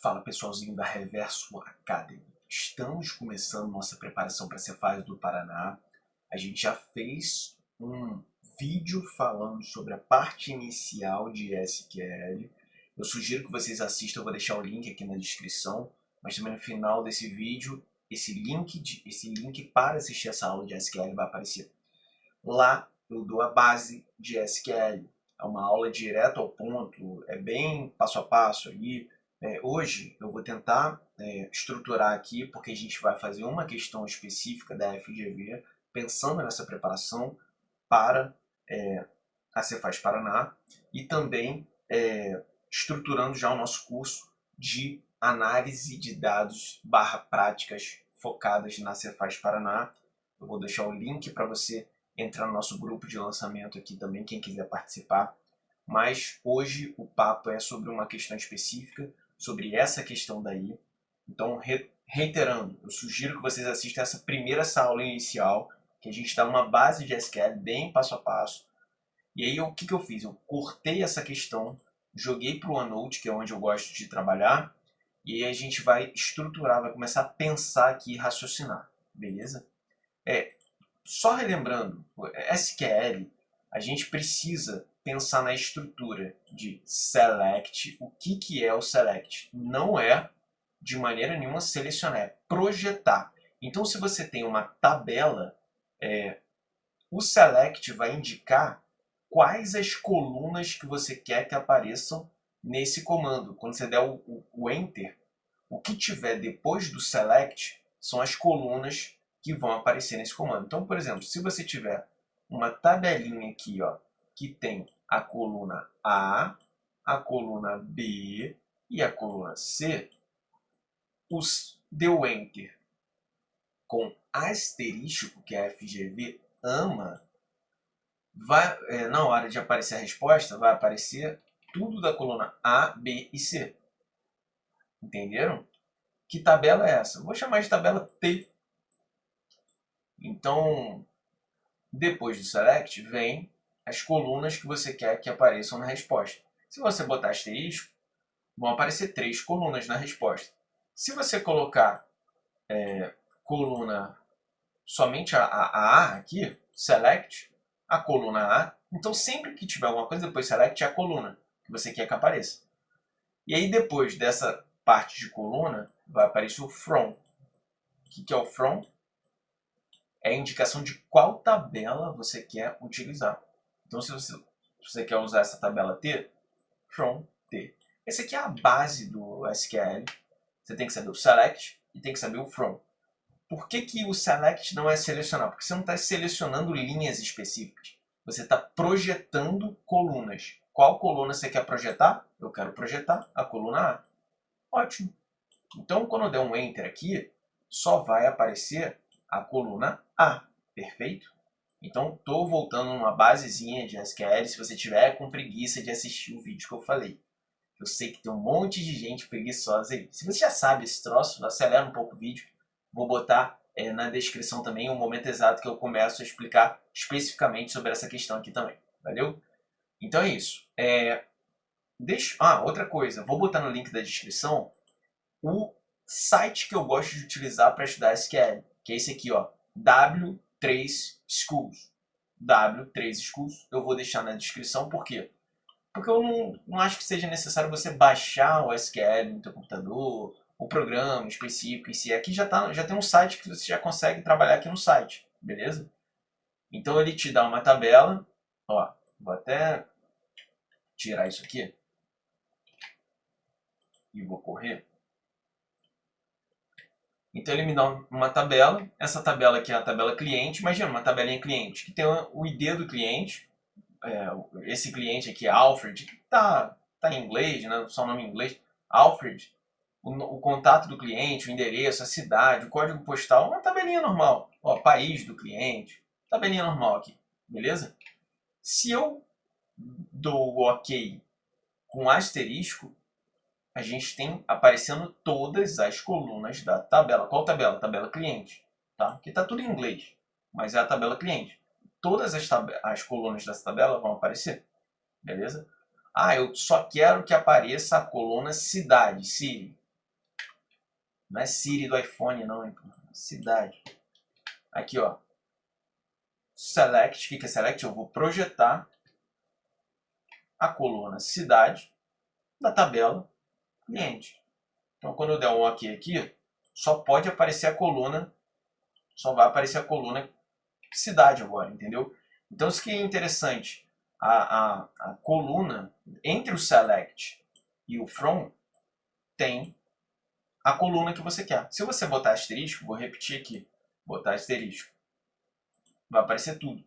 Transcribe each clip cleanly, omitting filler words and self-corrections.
Fala pessoalzinho da Reverso Academy. Estamos começando nossa preparação para a Cefaz do Paraná. A gente já fez um vídeo falando sobre a parte inicial de SQL. Eu sugiro que vocês assistam, eu vou deixar o link aqui na descrição, mas também no final desse vídeo, esse link para assistir essa aula de SQL vai aparecer. Lá eu dou a base de SQL. É uma aula direto ao ponto, é bem passo a passo ali. Hoje eu vou tentar estruturar aqui, porque a gente vai fazer uma questão específica da FGV, pensando nessa preparação para a Cefaz Paraná e também estruturando já o nosso curso de análise de dados / práticas focadas na Cefaz Paraná. Eu vou deixar o link para você entrar no nosso grupo de lançamento aqui também, quem quiser participar. Mas hoje o papo é sobre uma questão específica, sobre essa questão daí. Então, reiterando, eu sugiro que vocês assistam essa primeira aula inicial, que a gente dá uma base de SQL bem passo a passo. E aí, o que eu fiz? Eu cortei essa questão, joguei para o OneNote, que é onde eu gosto de trabalhar, e aí a gente vai estruturar, vai começar a pensar aqui e raciocinar, beleza? Só relembrando, SQL, a gente precisa pensar na estrutura de select. O que é o select? Não é, de maneira nenhuma, selecionar, é projetar. Então, se você tem uma tabela, o select vai indicar quais as colunas que você quer que apareçam nesse comando. Quando você der o Enter, o que tiver depois do select são as colunas que vão aparecer nesse comando. Então, por exemplo, se você tiver uma tabelinha aqui, ó, que tem a coluna A, a coluna B e a coluna C, deu Enter com asterístico, que a FGV ama, na hora de aparecer a resposta, vai aparecer tudo da coluna A, B e C. Entenderam? Que tabela é essa? Vou chamar de tabela T. Então, depois do select, vem as colunas que você quer que apareçam na resposta. Se você botar asterisco, vão aparecer 3 colunas na resposta. Se você colocar coluna somente a A aqui, select, a coluna A, então sempre que tiver alguma coisa depois select é a coluna que você quer que apareça. E aí depois dessa parte de coluna, vai aparecer o from. O que é o from? É a indicação de qual tabela você quer utilizar. Então, se você quer usar essa tabela T, from T. Essa aqui é a base do SQL. Você tem que saber o select e tem que saber o from. Por que o select não é selecionar? Porque você não está selecionando linhas específicas. Você está projetando colunas. Qual coluna você quer projetar? Eu quero projetar a coluna A. Ótimo. Então, quando eu der um Enter aqui, só vai aparecer a coluna A. Perfeito? Então, estou voltando numa basezinha de SQL. Se você tiver com preguiça de assistir o vídeo que eu falei. Eu sei que tem um monte de gente preguiçosa aí. Se você já sabe esse troço, acelera um pouco o vídeo. Vou botar na descrição também o momento exato que eu começo a explicar especificamente sobre essa questão aqui também. Valeu? Então é isso. Outra coisa. Vou botar no link da descrição o site que eu gosto de utilizar para estudar SQL, que é esse aqui, ó, W3 Schools. W3 Schools, eu vou deixar na descrição, por quê? Porque eu não acho que seja necessário você baixar o SQL no seu computador, o programa específico em si. Aqui já tem um site que você já consegue trabalhar aqui no site, beleza? Então ele te dá uma tabela, ó, vou até tirar isso aqui e vou correr. Então ele me dá uma tabela, essa tabela aqui é a tabela cliente, imagina uma tabelinha cliente, que tem o ID do cliente, esse cliente aqui é Alfred, que tá em inglês, né, só o nome em inglês, Alfred, o contato do cliente, o endereço, a cidade, o código postal, uma tabelinha normal, ó, país do cliente, tabelinha normal aqui, beleza? Se eu dou o OK com asterisco, a gente tem aparecendo todas as colunas da tabela. Qual tabela? Tabela cliente. Tá? Aqui está tudo em inglês, mas é a tabela cliente. Todas as colunas dessa tabela vão aparecer. Beleza? Eu só quero que apareça a coluna cidade, city. Não é Siri do iPhone, não, hein? Cidade. Aqui, ó. Select. O que é select? Eu vou projetar a coluna cidade da tabela cliente. Então, quando eu der um OK aqui, só pode aparecer a coluna, só vai aparecer a coluna cidade agora, entendeu? Então, isso que é interessante. A coluna entre o select e o from tem a coluna que você quer. Se você botar asterisco, vou repetir aqui, botar asterisco, vai aparecer tudo.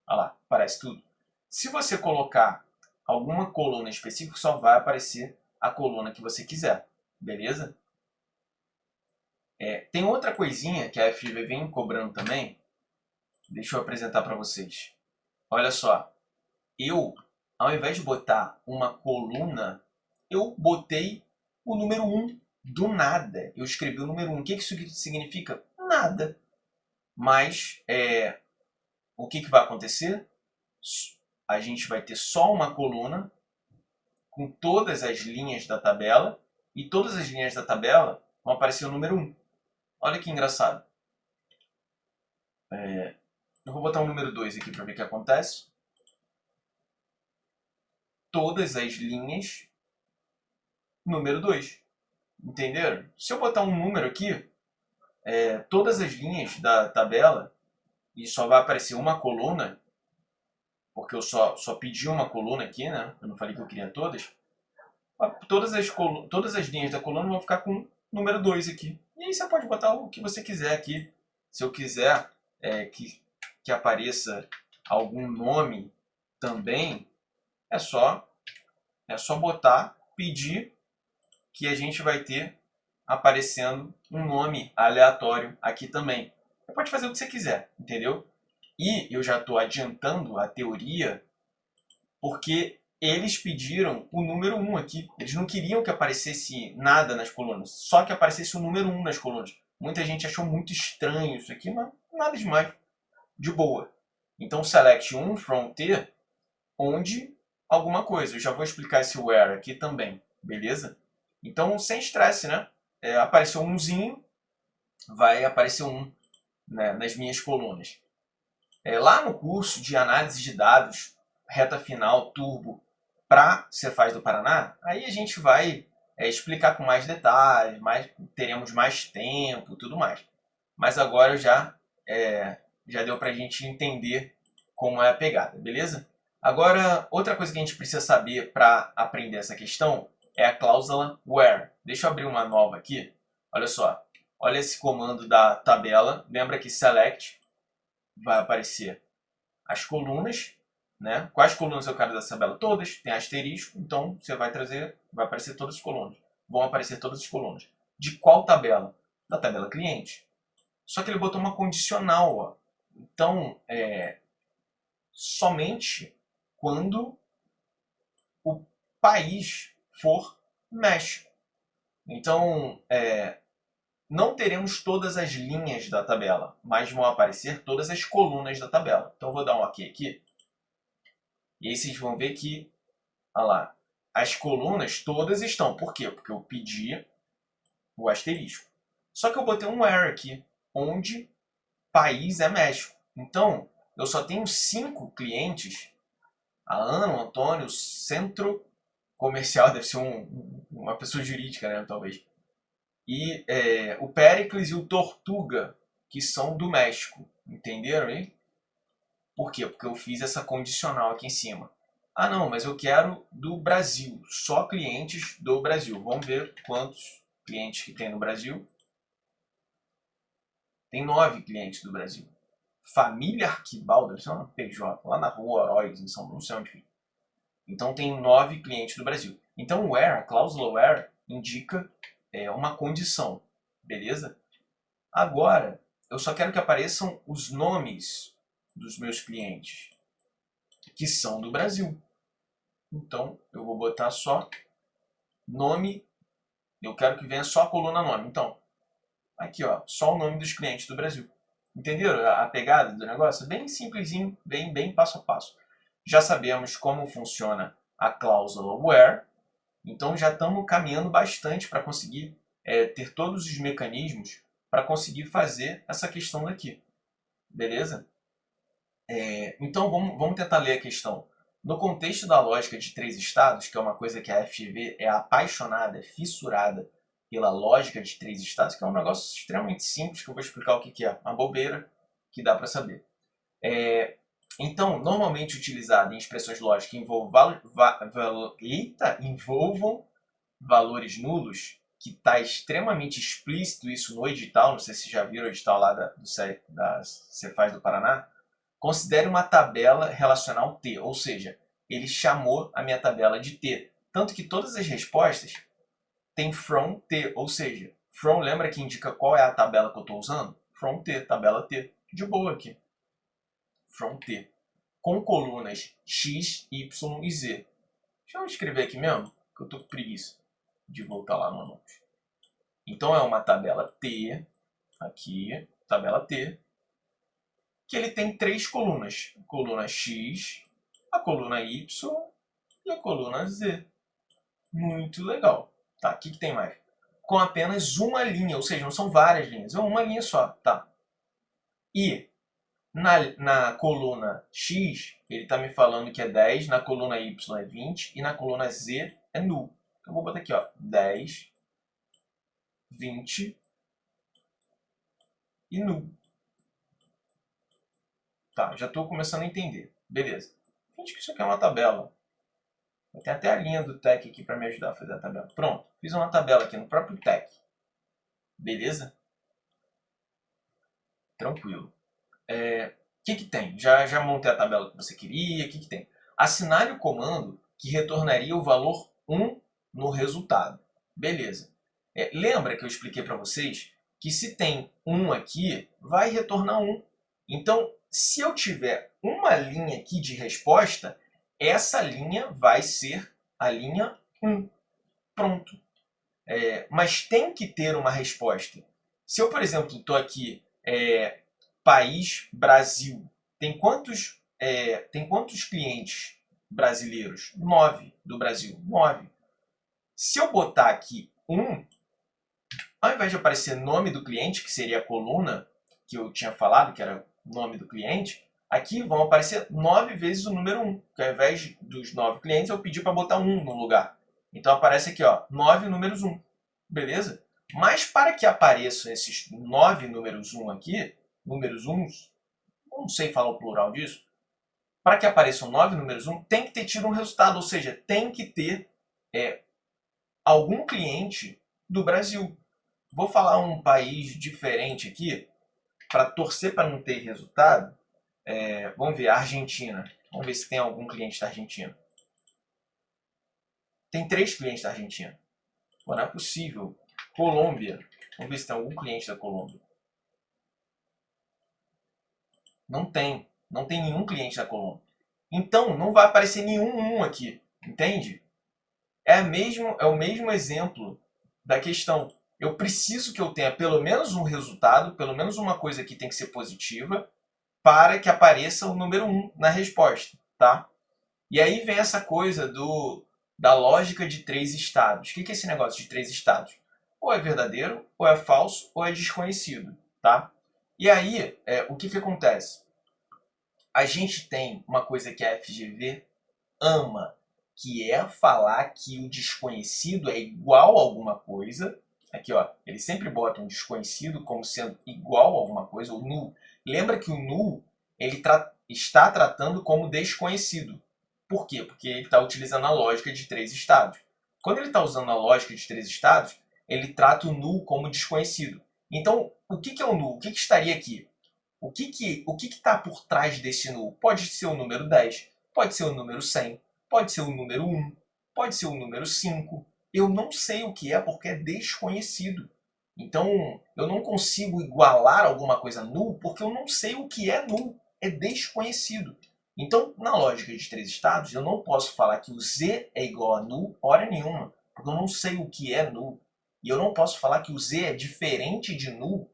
Olha lá, aparece tudo. Se você colocar alguma coluna específica, só vai aparecer a coluna que você quiser, beleza? Tem outra coisinha que a FGV vem cobrando também, deixa eu apresentar para vocês. Olha só, eu, ao invés de botar uma coluna, eu botei o número 1 do nada. Eu escrevi o número 1. O que isso significa? Nada. Mas o que vai acontecer? A gente vai ter só uma coluna com todas as linhas da tabela e todas as linhas da tabela vão aparecer o número 1. Olha que engraçado. Eu vou botar o número 2 aqui para ver o que acontece. Todas as linhas, número 2. Entenderam? Se eu botar um número aqui, todas as linhas da tabela, e só vai aparecer uma coluna, porque eu só pedi uma coluna aqui, né? Eu não falei que eu queria todas. Todas as linhas da coluna vão ficar com número 2 aqui. E aí você pode botar o que você quiser aqui. Se eu quiser que apareça algum nome também, é só botar, pedir, que a gente vai ter aparecendo um nome aleatório aqui também. Você pode fazer o que você quiser, entendeu? E eu já estou adiantando a teoria porque eles pediram o número 1 aqui. Eles não queriam que aparecesse nada nas colunas, só que aparecesse o número 1 nas colunas. Muita gente achou muito estranho isso aqui, mas nada demais. De boa. Então, select 1 from T, onde alguma coisa. Eu já vou explicar esse where aqui também, beleza? Então, sem estresse, né? Apareceu umzinho, vai aparecer um, né, nas minhas colunas. Lá no curso de análise de dados, reta final, turbo, para Cefaz do Paraná, aí a gente vai explicar com mais detalhes, teremos mais tempo, tudo mais. Mas agora já deu para a gente entender como é a pegada, beleza? Agora, outra coisa que a gente precisa saber para aprender essa questão é a cláusula where. Deixa eu abrir uma nova aqui. Olha só, olha esse comando da tabela. Lembra que select vai aparecer as colunas, né? Quais colunas eu quero dessa tabela? Todas, tem asterisco, então você vai aparecer todas as colunas. Vão aparecer todas as colunas. De qual tabela? Da tabela cliente. Só que ele botou uma condicional, ó. Então, somente quando o país for México. Então, não teremos todas as linhas da tabela, mas vão aparecer todas as colunas da tabela. Então, eu vou dar um OK aqui. E aí vocês vão ver que, olha lá, as colunas todas estão. Por quê? Porque eu pedi o asterisco. Só que eu botei um where aqui, onde país é México. Então, eu só tenho 5 clientes. A Ana, o Antônio, o Centro Comercial, deve ser uma pessoa jurídica, né, talvez. E o Péricles e o Tortuga, que são do México. Entenderam aí? Por quê? Porque eu fiz essa condicional aqui em cima. Ah, não, mas eu quero do Brasil. Só clientes do Brasil. Vamos ver quantos clientes que tem no Brasil. Tem 9 clientes do Brasil. Família Arquibaldo, isso é uma PJ, lá na rua Heróis, em São Paulo, não sei onde fica. Então tem 9 clientes do Brasil. Então o where, a cláusula where, indica uma condição, beleza? Agora, eu só quero que apareçam os nomes dos meus clientes, que são do Brasil. Então, eu vou botar só nome, eu quero que venha só a coluna nome. Então, aqui ó, só o nome dos clientes do Brasil. Entenderam a pegada do negócio? Bem simplesinho, bem passo a passo. Já sabemos como funciona a cláusula where, então já estamos caminhando bastante para conseguir ter todos os mecanismos para conseguir fazer essa questão daqui. Beleza? Então vamos tentar ler a questão. No contexto da lógica de três estados, que é uma coisa que a FGV é apaixonada, é fissurada pela lógica de três estados, que é um negócio extremamente simples, que eu vou explicar o que é, uma bobeira que dá para saber. Então, normalmente utilizada em expressões lógicas que envolvam valores nulos, que está extremamente explícito isso no edital, não sei se já viram o edital lá da Cefaz do Paraná, considere uma tabela relacional T, ou seja, ele chamou a minha tabela de T. Tanto que todas as respostas têm from T, ou seja, from lembra que indica qual é a tabela que eu estou usando? From T, tabela T. De boa aqui. From T. Com colunas X, Y e Z. Deixa eu escrever aqui mesmo, que eu estou com preguiça de voltar lá no Notes. Então é uma tabela T, aqui, tabela T, que ele tem três colunas. A coluna X, a coluna Y e a coluna Z. Muito legal. Tá, o que tem mais? Com apenas uma linha, ou seja, não são várias linhas, é uma linha só. Tá. E na coluna X, ele está me falando que é 10, na coluna Y é 20 e na coluna Z é null. Então eu vou botar aqui, ó, 10, 20 e null. Tá, já estou começando a entender. Beleza. Finge que isso aqui é uma tabela. Tem até a linha do TEC aqui para me ajudar a fazer a tabela. Pronto, fiz uma tabela aqui no próprio TEC. Beleza? Tranquilo. O que tem? Já montei a tabela que você queria. O que tem? Assinale o comando que retornaria o valor 1 no resultado. Beleza. Lembra que eu expliquei para vocês que se tem 1 aqui, vai retornar 1. Então, se eu tiver uma linha aqui de resposta, essa linha vai ser a linha 1. Pronto. Mas tem que ter uma resposta. Se eu, por exemplo, estou aqui, país Brasil, tem quantos clientes brasileiros? 9 do Brasil. 9. Se eu botar aqui 1, ao invés de aparecer nome do cliente, que seria a coluna que eu tinha falado, que era o nome do cliente, aqui vão aparecer 9 vezes o número 1. Que ao invés dos 9 clientes, eu pedi para botar 1 no lugar. Então aparece aqui, ó, 9 números 1. Beleza? Mas para que apareçam esses 9 números 1 aqui, números 1, não sei falar o plural disso, para que apareçam 9 números 1, tem que ter tido um resultado, ou seja, tem que ter algum cliente do Brasil. Vou falar um país diferente aqui, para torcer para não ter resultado. Vamos ver, Argentina. Vamos ver se tem algum cliente da Argentina. Tem 3 clientes da Argentina. Pô, não é possível. Colômbia. Vamos ver se tem algum cliente da Colômbia. Não tem. Não tem nenhum cliente da Colômbia. Então, não vai aparecer nenhum 1 aqui. Entende? É o mesmo exemplo da questão. Eu preciso que eu tenha pelo menos um resultado, pelo menos uma coisa que tem que ser positiva, para que apareça o número 1 na resposta. Tá? E aí vem essa coisa da lógica de 3 estados. O que é esse negócio de 3 estados? Ou é verdadeiro, ou é falso, ou é desconhecido. Tá? E aí, o que acontece? A gente tem uma coisa que a FGV ama, que é falar que o desconhecido é igual a alguma coisa. Aqui, ó, eles sempre botam desconhecido como sendo igual a alguma coisa, o null. Lembra que o null ele está tratando como desconhecido. Por quê? Porque ele está utilizando a lógica de 3 estados. Quando ele está usando a lógica de 3 estados, ele trata o null como desconhecido. Então, o que é o null? O que estaria aqui? O que está por trás desse null? Pode ser o número 10, pode ser o número 100, pode ser o número 1, pode ser o número 5. Eu não sei o que é porque é desconhecido. Então, eu não consigo igualar alguma coisa null porque eu não sei o que é null. É desconhecido. Então, na lógica de 3 estados, eu não posso falar que o Z é igual a null hora nenhuma, porque eu não sei o que é null. E eu não posso falar que o Z é diferente de null,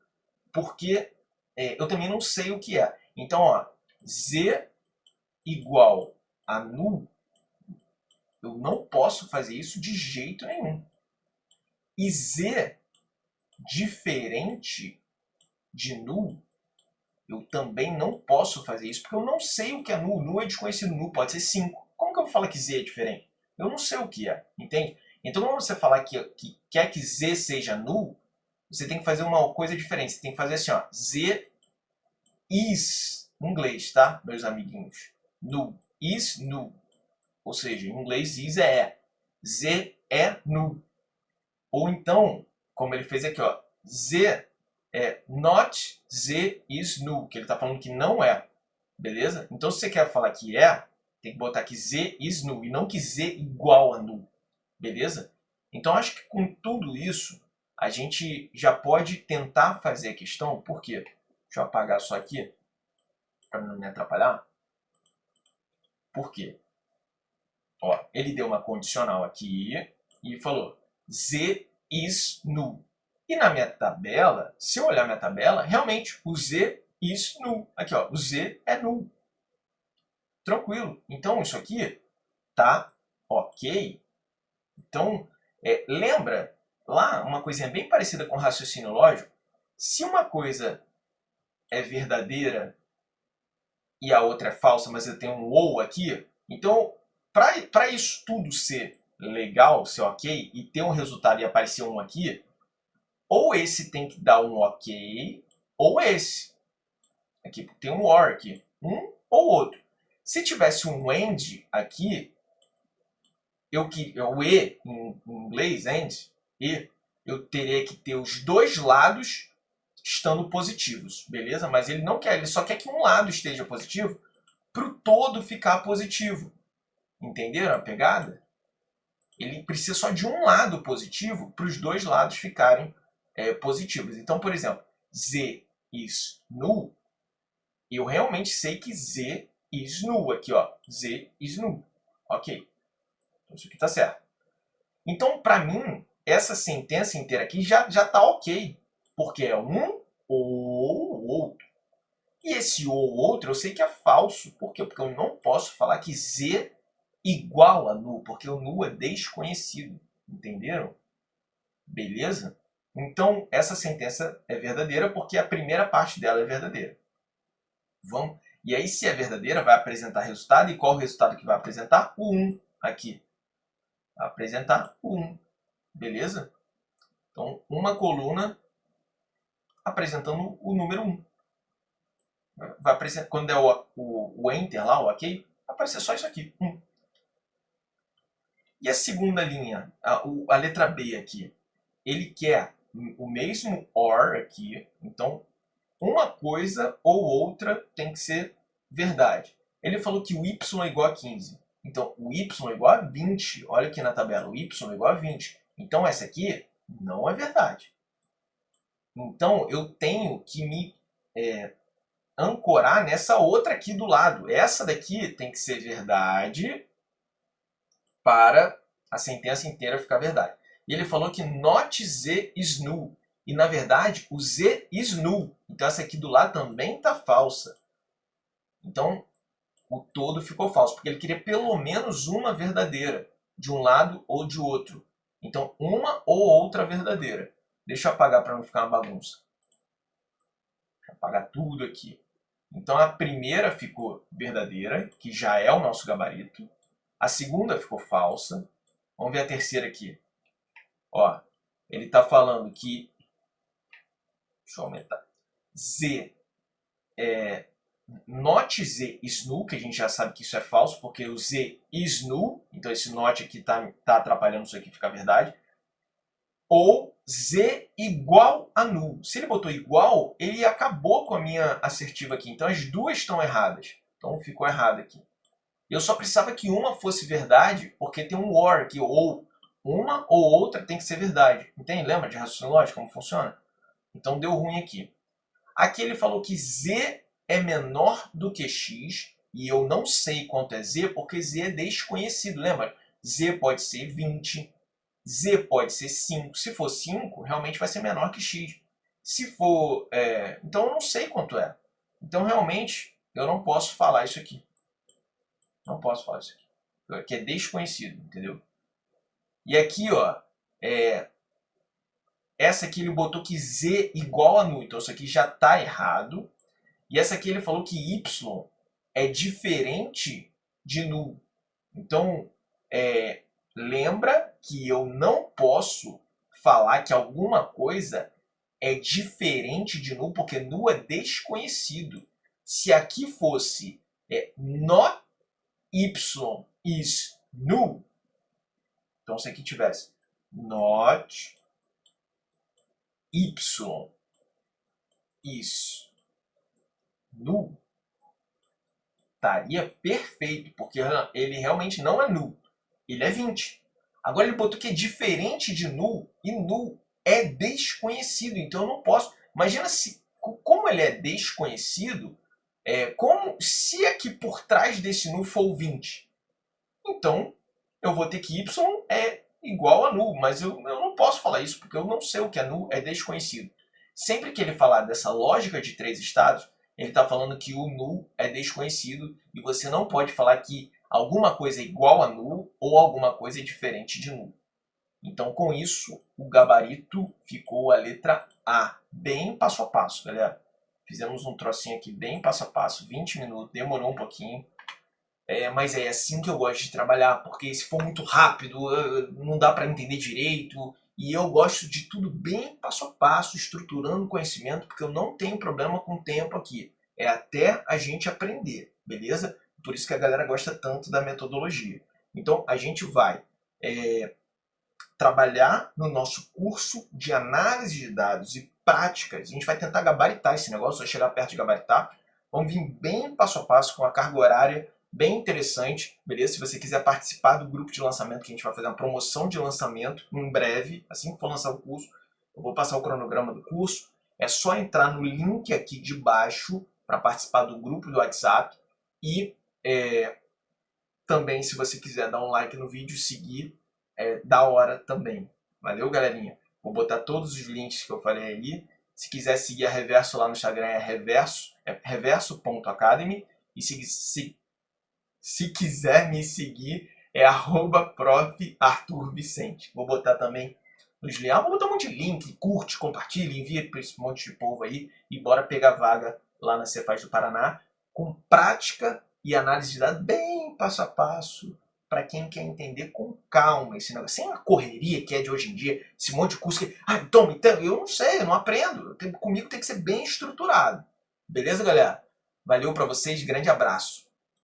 porque eu também não sei o que é. Então, ó, Z igual a null, eu não posso fazer isso de jeito nenhum. E Z diferente de null, eu também não posso fazer isso, porque eu não sei o que é null. Null é desconhecido, null pode ser 5. Como que eu vou falar que z é diferente? Eu não sei o que é, entende? Então, quando você falar que quer que z seja null, você tem que fazer uma coisa diferente. Você tem que fazer assim, ó, z is, em inglês, tá, meus amiguinhos? Null, is null. Ou seja, em inglês, is é. Z é null. Ou então, como ele fez aqui, ó, z é not z is null, que ele está falando que não é. Beleza? Então, se você quer falar que é, tem que botar que z is null e não que z igual a null. Beleza? Então, acho que com tudo isso, a gente já pode tentar fazer a questão. Por quê? Deixa eu apagar só aqui, para não me atrapalhar. Por quê? Ó, ele deu uma condicional aqui e falou z is null. E na minha tabela, se eu olhar minha tabela, realmente o z is null. Aqui, ó, o z é null. Tranquilo. Então, isso aqui tá ok. Então, lembra lá uma coisinha bem parecida com raciocínio lógico? Se uma coisa é verdadeira e a outra é falsa, mas eu tenho um ou aqui, então, para isso tudo ser legal, ser ok, e ter um resultado e aparecer um aqui, ou esse tem que dar um ok, ou esse. Aqui tem um or aqui, um ou outro. Se tivesse um and aqui, o e em inglês, and, e, eu teria que ter os dois lados estando positivos, beleza? Mas ele não quer, ele só quer que um lado esteja positivo para o todo ficar positivo. Entenderam a pegada? Ele precisa só de um lado positivo para os dois lados ficarem positivos. Então, por exemplo, z is null, eu realmente sei que z is null aqui, ó. Z is null. Ok. Então, isso aqui está certo. Então, para mim, essa sentença inteira aqui já está ok. Porque é um ou outro. E esse ou outro eu sei que é falso. Por quê? Porque eu não posso falar que z igual a null, porque o null é desconhecido. Entenderam? Beleza? Então, essa sentença é verdadeira porque a primeira parte dela é verdadeira. Vamos? E aí, se é verdadeira, vai apresentar resultado. E qual o resultado que vai apresentar? O 1 aqui. Vai apresentar o 1. Beleza? Então, uma coluna apresentando o número 1. Vai apresentar, quando der o Enter lá, o OK, vai aparecer só isso aqui, 1. E a segunda linha, a letra B aqui, ele quer o mesmo OR aqui. Então, uma coisa ou outra tem que ser verdade. Ele falou que o y é igual a 15. Então, o y é igual a 20. Olha aqui na tabela, o y é igual a 20. Então, essa aqui não é verdade. Então, eu tenho que me ancorar nessa outra aqui do lado. Essa daqui tem que ser verdade para a sentença inteira ficar verdade. E ele falou que not z is null. E, na verdade, o z is null. Então, essa aqui do lado também está falsa. Então, o todo ficou falso, porque ele queria pelo menos uma verdadeira, de um lado ou de outro. Então, uma ou outra verdadeira. Deixa eu apagar para não ficar uma bagunça. Deixa eu apagar tudo aqui. Então, a primeira ficou verdadeira, que já é o nosso gabarito. A segunda ficou falsa. Vamos ver a terceira aqui. Ó, ele está falando que... Deixa eu aumentar. Z not z is null, que a gente já sabe que isso é falso, porque o z is null, então esse not aqui está atrapalhando isso aqui ficar verdade. Ou z igual a null. Se ele botou igual, ele acabou com a minha assertiva aqui. Então as duas estão erradas. Então ficou errado aqui. Eu só precisava que uma fosse verdade, porque tem um or aqui, ou uma ou outra tem que ser verdade. Entende? Lembra de raciocínio lógico como funciona? Então deu ruim aqui. Aqui ele falou que z é menor do que x, e eu não sei quanto é z, porque z é desconhecido. Lembra? Z pode ser 20, z pode ser 5. Se for 5, realmente vai ser menor que x. Se for... então eu não sei quanto é. Então realmente eu não posso falar isso aqui. Não posso falar isso aqui. Que é desconhecido, entendeu? E aqui, ó, essa aqui ele botou que Z igual a nu, então isso aqui já está errado. E essa aqui ele falou que Y é diferente de nu. Então, lembra que eu não posso falar que alguma coisa é diferente de nu, porque nu é desconhecido. Se aqui fosse not Y is nu, então se aqui tivesse not Y is nu, estaria perfeito, porque ele realmente não é nu, ele é 20. Agora ele botou que é diferente de nu, e nu é desconhecido, então eu não posso. Imagina se, como ele é desconhecido, como se aqui por trás desse nu for o 20. Então eu vou ter que y é igual a nu, mas eu não posso falar isso, porque eu não sei o que é nu, é desconhecido. Sempre que ele falar dessa lógica de 3 estados, ele está falando que o nu é desconhecido e você não pode falar que alguma coisa é igual a nu ou alguma coisa é diferente de nu. Então, com isso, o gabarito ficou a letra A, bem passo a passo, galera. Fizemos um trocinho aqui bem passo a passo, 20 minutos, demorou um pouquinho. Mas é assim que eu gosto de trabalhar, porque se for muito rápido, não dá para entender direito. E eu gosto de tudo bem passo a passo, estruturando o conhecimento, porque eu não tenho problema com o tempo aqui. É até a gente aprender, beleza? Por isso que a galera gosta tanto da metodologia. Então, a gente vai trabalhar no nosso curso de análise de dados e práticas. A gente vai tentar gabaritar esse negócio, vai chegar perto de gabaritar. Vamos vir bem passo a passo, com a carga horária bem interessante, beleza? Se você quiser participar do grupo de lançamento, que a gente vai fazer uma promoção de lançamento em breve, assim que for lançar o curso, eu vou passar o cronograma do curso. É só entrar no link aqui de baixo para participar do grupo do WhatsApp e também, se você quiser dar um like no vídeo, seguir, da hora também. Valeu, galerinha? Vou botar todos os links que eu falei aí. Se quiser seguir a Reverso lá no Instagram, é reverso.academy. E se quiser me seguir, é @prof.arthur.vicente. Vou botar também nos links. Vou botar um monte de link, curte, compartilha, envia para esse monte de povo aí e bora pegar vaga lá na Cefaz do Paraná com prática e análise de dados bem passo a passo para quem quer entender com calma esse negócio. Sem a correria que é de hoje em dia, esse monte de curso que, então, eu não sei, eu não aprendo. Comigo tem que ser bem estruturado. Beleza, galera? Valeu para vocês, grande abraço.